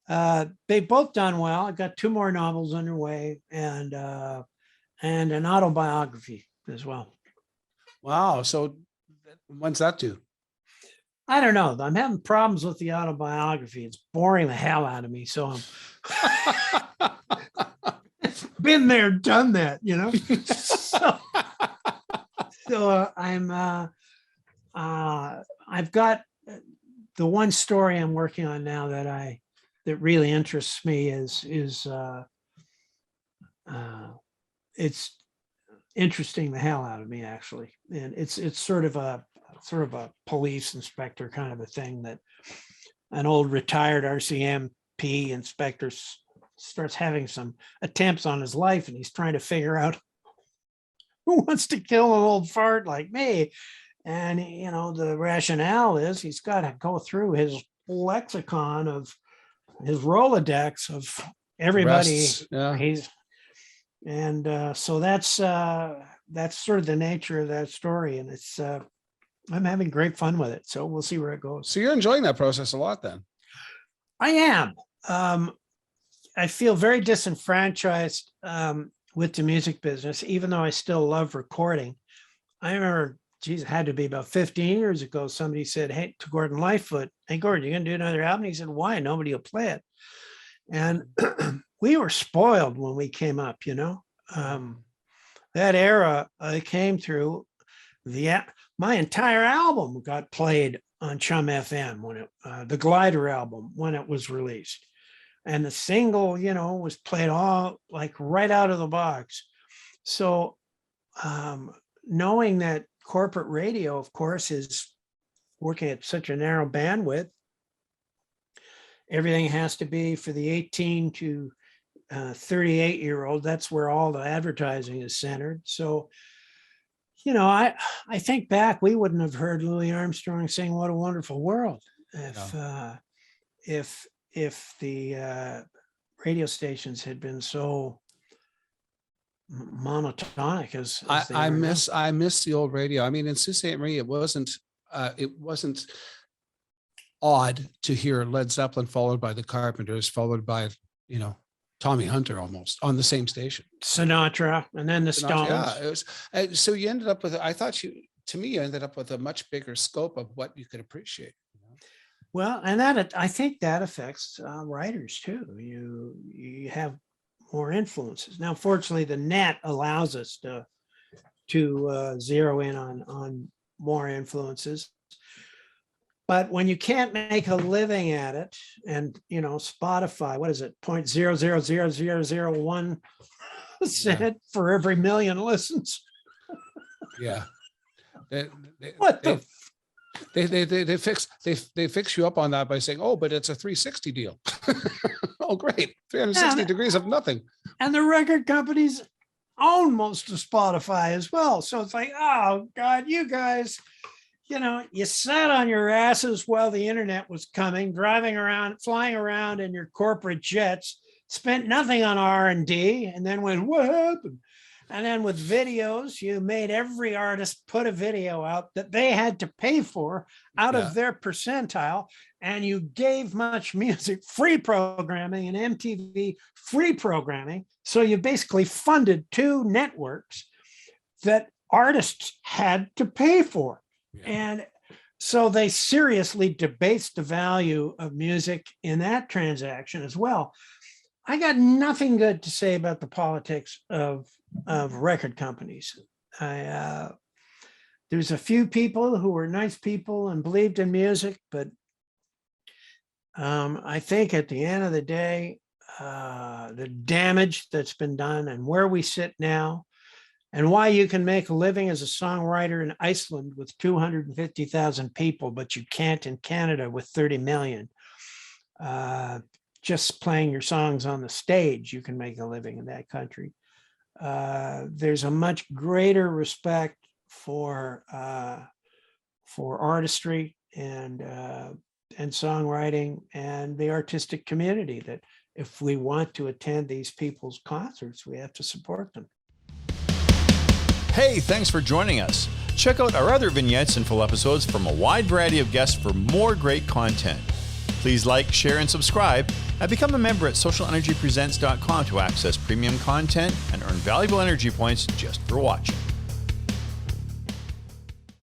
They've both done well. I've got two more novels underway and an autobiography as well. Wow. So when's that due? I don't know. I'm having problems with the autobiography. It's boring the hell out of me. So I'm been there, done that, you know. I've got the one story I'm working on now that really interests me is it's interesting the hell out of me actually, and it's sort of a police inspector kind of a thing, that an old retired RCMP inspector starts having some attempts on his life, and he's trying to figure out who wants to kill an old fart like me. And you know, the rationale is he's got to go through his lexicon of his Rolodex of everybody. Yeah. So that's sort of the nature of that story, and it's I'm having great fun with it. So we'll see where it goes. So you're enjoying that process a lot then? I am. I feel very disenfranchised with the music business, even though I still love recording. I remember, geez, it had to be about 15 years ago. Somebody said, hey, to Gordon Lightfoot, hey, Gordon, you going to do another album? He said, why? Nobody will play it. And we were spoiled when we came up, you know. That era I came through, my entire album got played on Chum FM when it, the Glider album, when it was released. And the single, you know, was played all like right out of the box. So knowing that corporate radio, of course, is working at such a narrow bandwidth, everything has to be for the 18 to 38-year-old. That's where all the advertising is centered. So, you know, I think back, we wouldn't have heard Louis Armstrong sing "What a Wonderful World" if the radio stations had been so monotonic as I miss the old radio. I mean, in Sault Ste. Marie, it wasn't odd to hear Led Zeppelin followed by the Carpenters, followed by, you know, Tommy Hunter almost on the same station. Sinatra, and then the Stones. Yeah, it was. So you ended up with, you ended up with a much bigger scope of what you could appreciate. Well, and I think that affects writers too. You have more influences. Now, fortunately, the net allows us to zero in on more influences. But when you can't make a living at it, and you know, Spotify, what is it, 0.000001 cent for every million listens? Yeah. They fix you up on that by saying, oh, but it's a 360 deal. Oh, great. 360 degrees of nothing. And the record companies own most of Spotify as well. So it's like, oh God, you guys, you know, you sat on your asses while the internet was coming, driving around, flying around in your corporate jets, spent nothing on R&D, and then went, what happened? And then with videos, you made every artist put a video out that they had to pay for out of their percentile. And you gave Much Music free programming and MTV free programming. So you basically funded two networks that artists had to pay for. Yeah. And so they seriously debased the value of music in that transaction as well. I got nothing good to say about the politics of record companies. There's a few people who were nice people and believed in music, but I think at the end of the day, the damage that's been done and where we sit now, and why you can make a living as a songwriter in Iceland with 250,000 people, but you can't in Canada with 30 million. Just playing your songs on the stage, you can make a living in that country. There's a much greater respect for artistry and songwriting and the artistic community, that if we want to attend these people's concerts, we have to support them. Hey, thanks for joining us. Check out our other vignettes and full episodes from a wide variety of guests for more great content. Please like, share, and subscribe, and become a member at socialenergypresents.com to access premium content and earn valuable energy points just for watching.